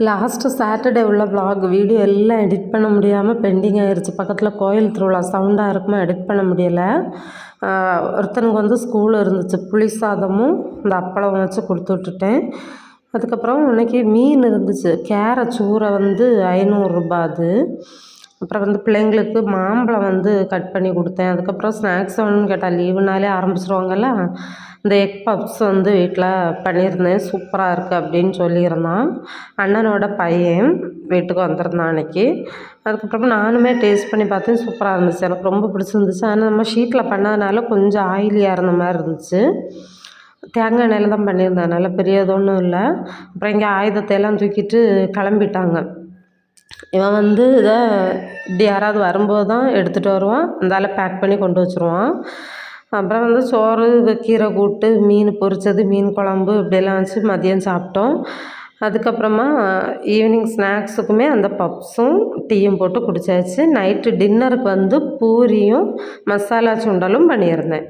Last Saturday உள்ள vlog video எல்லாம் edit பண்ண முடியாமல் பெண்டிங் ஆயிடுச்சு. பக்கத்தில் கோயில் திருவிழா சவுண்டாக இருக்குமா எடிட் பண்ண முடியலை. ஒருத்தனுக்கு வந்து ஸ்கூல் இருந்துச்சு, புளி சாதமும் இந்த அப்பளம் வச்சு கொடுத்து விட்டுட்டேன். அதுக்கப்புறம் இன்னைக்கு மீன் இருந்துச்சு, கேரை சூறை வந்து 500 ரூபா அது. அப்புறம் வந்து பிள்ளைங்களுக்கு மாம்பழம் வந்து கட் பண்ணி கொடுத்தேன். அதுக்கப்புறம் ஸ்நாக்ஸ் வேணும்னு கேட்டால் லீவுனாலே ஆரம்பிச்சிருவாங்கல்ல. இந்த எக் பப்ஸ் வந்து வீட்டில் பண்ணியிருந்தேன், சூப்பராக இருக்குது அப்படின்னு சொல்லியிருந்தான். அண்ணனோட பையன் வீட்டுக்கு வந்திருந்தான் அன்றைக்கி. அதுக்கப்புறமா நானுமே டேஸ்ட் பண்ணி பார்த்தேன், சூப்பராக இருந்துச்சு, எனக்கு ரொம்ப பிடிச்சிருந்துச்சு. ஆனால் நம்ம ஷீட்டில் பண்ணதுனால கொஞ்சம் ஆயிலியாக இருந்த மாதிரி இருந்துச்சு. தேங்காய் எண்ணெயில் தான் பண்ணியிருந்தேன், அதனால் பெரியது ஒன்றும் இல்லை. அப்புறம் இங்கே ஆயுதத்தை எல்லாம் தூக்கிட்டு கிளம்பிட்டாங்க. இவன் வந்து இதை இப்படி யாராவது வரும்போது தான் எடுத்துகிட்டு வருவான், அந்தால பேக் பண்ணி கொண்டு வச்சுருவான். அப்புறம் வந்து சோறு, கீரை கூட்டு, மீன் பொரிச்சது, மீன் குழம்பு இப்படியெல்லாம் வச்சு மதியம் சாப்பிட்டோம். அதுக்கப்புறமா ஈவினிங் ஸ்நாக்ஸுக்குமே அந்த பப்ஸும் டீயும் போட்டு குடித்தாச்சு. நைட்டு டின்னருக்கு வந்து பூரியும் மசாலா சுண்டலும் பண்ணியிருந்தேன்.